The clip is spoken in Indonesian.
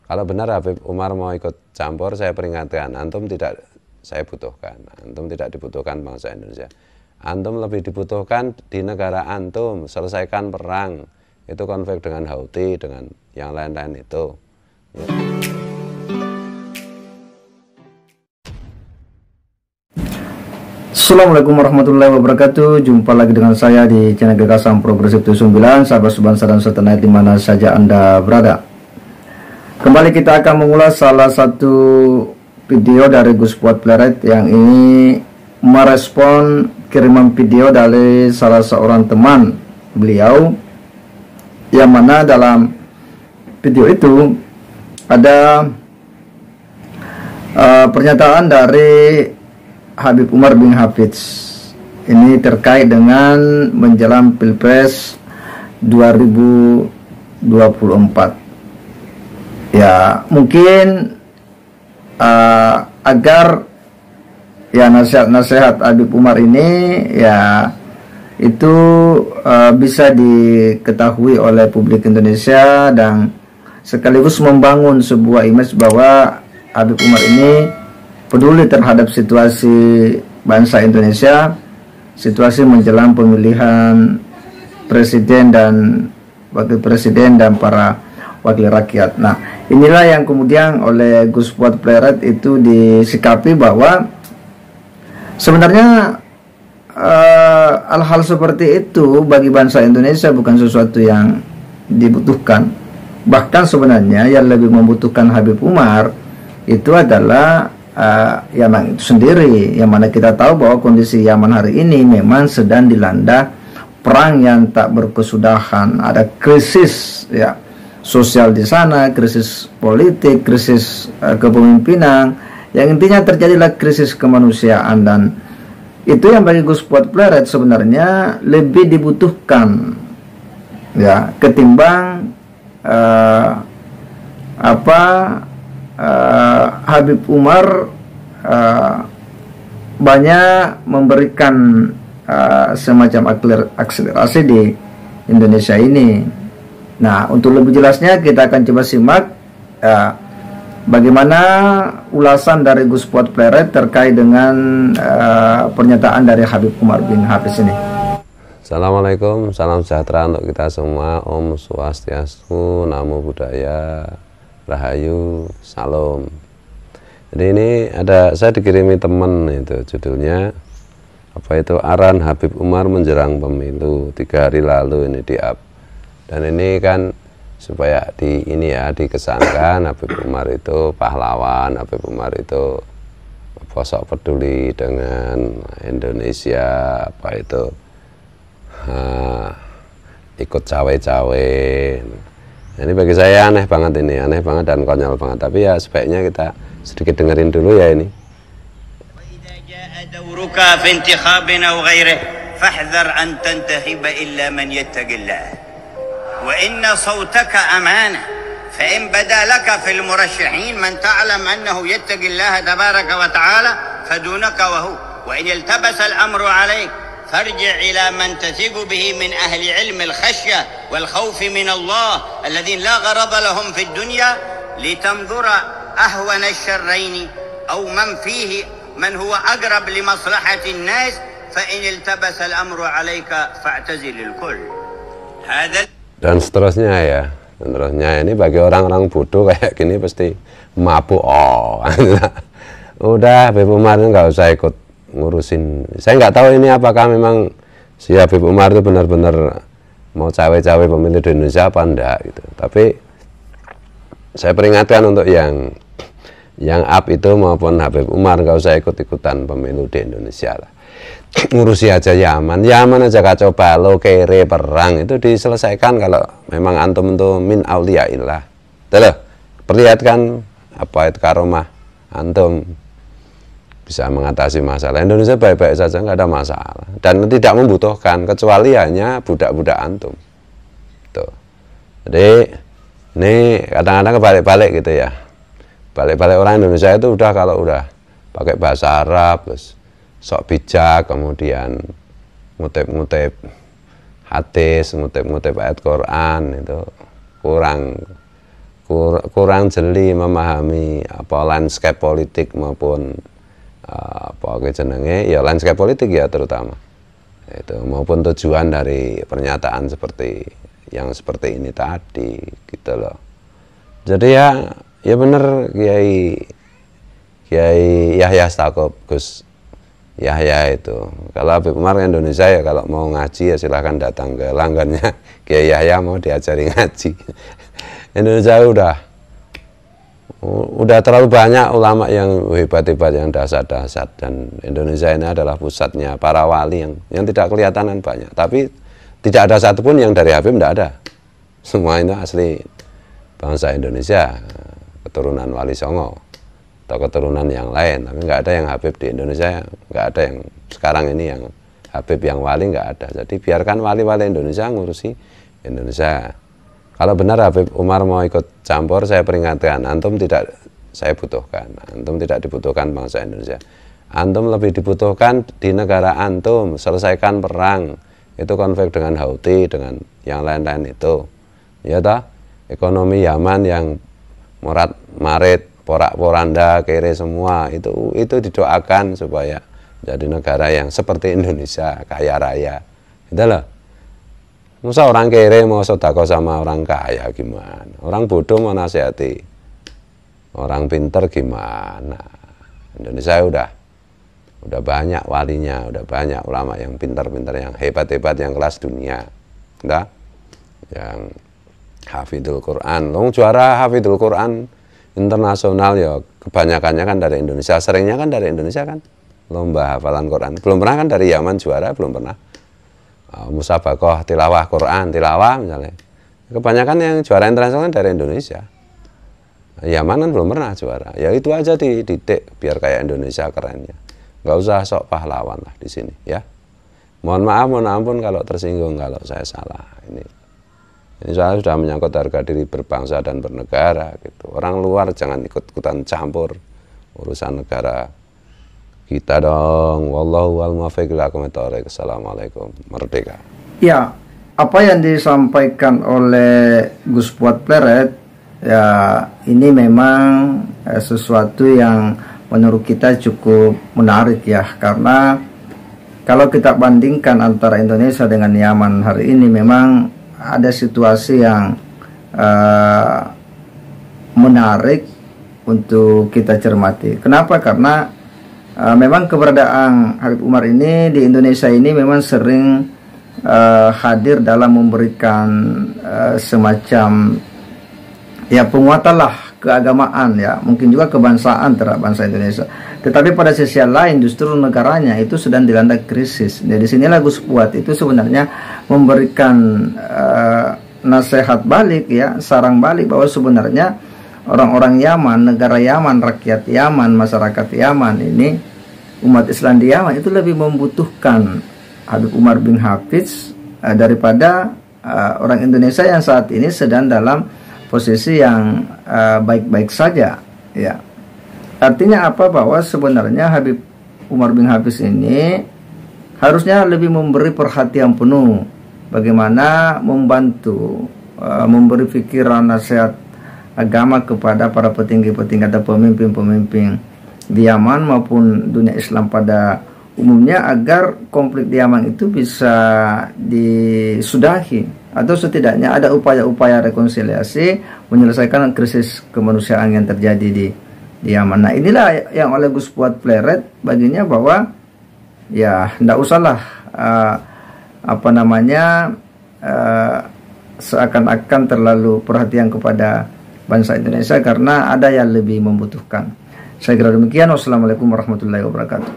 Kalau benar Habib Umar mau ikut campur, saya peringatkan, antum tidak saya butuhkan, antum tidak dibutuhkan bangsa Indonesia. Antum lebih dibutuhkan di negara antum, selesaikan perang. Itu konflik dengan Houthi, dengan yang lain-lain itu. Ya. Assalamualaikum warahmatullahi wabarakatuh. Jumpa lagi dengan saya di channel Gagasan Progresif 79, sahabat sebangsa dan setanah di mana saja Anda berada. Kembali kita akan mengulas salah satu video dari Gus Fuad Pleret yang ini merespon kiriman video dari salah seorang teman beliau, yang mana dalam video itu ada pernyataan dari Habib Umar bin Hafidz. Ini terkait dengan menjelang Pilpres 2024. Ya, mungkin agar ya nasihat-nasihat Habib Umar ini ya itu bisa diketahui oleh publik Indonesia dan sekaligus membangun sebuah image bahwa Habib Umar ini peduli terhadap situasi bangsa Indonesia, situasi menjelang pemilihan presiden dan wakil presiden dan para wakil rakyat. Nah, inilah yang kemudian oleh Gus Fuad Pleret itu disikapi bahwa sebenarnya hal-hal seperti itu bagi bangsa Indonesia bukan sesuatu yang dibutuhkan. Bahkan sebenarnya yang lebih membutuhkan Habib Umar itu adalah Yaman itu sendiri, yang mana kita tahu bahwa kondisi Yaman hari ini memang sedang dilanda perang yang tak berkesudahan. Ada krisis ya sosial di sana, krisis politik, krisis kepemimpinan, yang intinya terjadilah krisis kemanusiaan, dan itu yang bagi Gus Fuad Pleret sebenarnya lebih dibutuhkan ya ketimbang Habib Umar banyak memberikan semacam akselerasi di Indonesia ini. Nah, untuk lebih jelasnya kita akan coba simak bagaimana ulasan dari Gus Fuad Pleret terkait dengan pernyataan dari Habib Umar bin Hafidz ini. Assalamualaikum, salam sejahtera untuk kita semua. Om Swastiastu, Namo Buddhaya, Rahayu, Salam. Jadi ini saya dikirimi teman, itu judulnya apa itu, Aran Habib Umar menjelang pemilu, 3 hari lalu ini di-up. Dan ini kan supaya dikesankan Habib Umar itu pahlawan, Habib Umar itu sosok peduli dengan Indonesia, apa itu ikut cawe-cawe. Ini bagi saya aneh banget dan konyol banget. Tapi ya sebaiknya kita sedikit dengerin dulu ya ini. وإن صوتك أمانة فإن بدا لك في المرشحين من تعلم أنه يتقي الله تبارك وتعالى فدونك وهو وإن التبس الأمر عليك فارجع إلى من تثق به من أهل علم الخشية والخوف من الله الذين لا غرض لهم في الدنيا لتنظر أهون الشرين أو من فيه من هو أقرب لمصلحة الناس فإن التبس الأمر عليك فاعتزل الكل. هذا Dan seterusnya ini bagi orang-orang bodoh kayak gini pasti mabuk. Udah Habib Umar itu nggak usah ikut ngurusin. Saya nggak tahu ini apakah memang si Habib Umar itu benar-benar mau cawe-cawe pemilu di Indonesia apa enggak gitu. Tapi saya peringatkan untuk yang up itu maupun Habib Umar nggak usah ikut-ikutan pemilu di Indonesia lah. Ngurusi aja Yaman aja kacau balau, kere, perang itu diselesaikan kalau memang antum itu min auliyaillah. Tuh, perlihatkan apa itu karomah antum bisa mengatasi masalah. Indonesia baik-baik saja, nggak ada masalah dan tidak membutuhkan kecuali hanya budak-budak antum. Tuh. Jadi ini kadang-kadang kebalik-balik gitu ya. Balik-balik orang Indonesia itu udah kalau udah pakai bahasa Arab terus sok bijak, kemudian ngutip-ngutip hadis, ngutip-ngutip ayat Quran, itu kurang kurang jeli memahami apa landscape politik maupun apa jenenge ya landscape politik ya terutama itu maupun tujuan dari pernyataan seperti seperti ini tadi gitu loh. Jadi ya bener Kiai Yahya Stakuf, Gus Yahya itu. Kalau Habib Umar ke Indonesia ya kalau mau ngaji ya silahkan datang ke langgannya Kiai Yahya, mau diajari ngaji. Indonesia udah terlalu banyak ulama yang hebat-hebat, yang dahsyat-dahsyat, dan Indonesia ini adalah pusatnya para wali yang tidak kelihatan banyak. Tapi tidak ada satupun yang dari Habib, tidak ada. Semua itu asli bangsa Indonesia, keturunan Wali Songo atau keturunan yang lain. Tapi nggak ada yang Habib di Indonesia, nggak ada yang sekarang ini yang Habib yang wali, nggak ada. Jadi biarkan wali-wali Indonesia ngurusi Indonesia. Kalau benar Habib Umar mau ikut campur, saya peringatkan, antum tidak saya butuhkan, antum tidak dibutuhkan bangsa Indonesia. Antum lebih dibutuhkan di negara antum, selesaikan perang. Itu konflik dengan Houthi, dengan yang lain-lain itu. Ya toh, ekonomi Yaman yang morat-marit, porak-poranda, kere semua, itu didoakan supaya jadi negara yang seperti Indonesia, kaya raya. Gitu loh. Masa orang kere mau sodako sama orang kaya gimana? Orang bodoh mau nasihati orang pinter gimana? Indonesia udah banyak walinya, udah banyak ulama yang pintar-pintar, yang hebat-hebat, yang kelas dunia, entah, yang hafidul Quran. Long juara hafidul Quran internasional ya kebanyakannya kan dari Indonesia, seringnya kan dari Indonesia kan, lomba hafalan Quran. Belum pernah kan dari Yaman juara, belum pernah. Musabakoh tilawah Quran, tilawah misalnya. Kebanyakan yang juara internasional kan dari Indonesia. Yaman kan belum pernah juara. Ya itu aja dididik biar kayak Indonesia kerennya. Nggak usah sok pahlawan lah di sini ya. Mohon maaf, mohon ampun kalau tersinggung, kalau saya salah. Ini soalnya sudah menyangkut harga diri berbangsa dan bernegara gitu. Orang luar jangan ikut-ikutan campur urusan negara kita dong. Wallahu wal muwaffiq ila aqwamit thoriq. Assalamualaikum. Merdeka. Ya, apa yang disampaikan oleh Gus Fuad Pleret ya ini memang sesuatu yang menurut kita cukup menarik ya, karena kalau kita bandingkan antara Indonesia dengan Yaman hari ini memang ada situasi yang menarik untuk kita cermati. Kenapa? Karena memang keberadaan Habib Umar ini di Indonesia ini memang sering hadir dalam memberikan semacam ya penguatan lah keagamaan ya, mungkin juga kebangsaan terhadap bangsa Indonesia. Tetapi pada sisi lain justru negaranya itu sedang dilanda krisis. Jadi sinilah Gus Fuad itu sebenarnya memberikan nasihat balik ya, sarang balik bahwa sebenarnya orang-orang Yaman, negara Yaman, rakyat Yaman, masyarakat Yaman ini, umat Islam di Yaman itu lebih membutuhkan Habib Umar bin Hafiz daripada orang Indonesia yang saat ini sedang dalam posisi yang baik-baik saja ya. Artinya apa? Bahwa sebenarnya Habib Umar bin Hafiz ini harusnya lebih memberi perhatian penuh bagaimana membantu memberi pikiran nasihat agama kepada para petinggi-petinggi atau pemimpin-pemimpin di Yaman maupun dunia Islam pada umumnya, agar konflik di Yaman itu bisa disudahi atau setidaknya ada upaya-upaya rekonsiliasi menyelesaikan krisis kemanusiaan yang terjadi di Yaman. Nah inilah yang oleh Gus Fuad Pleret baginya bahwa ya tidak usahlah seakan-akan terlalu perhatian kepada bangsa Indonesia karena ada yang lebih membutuhkan. Saya kira demikian. Wassalamualaikum warahmatullahi wabarakatuh.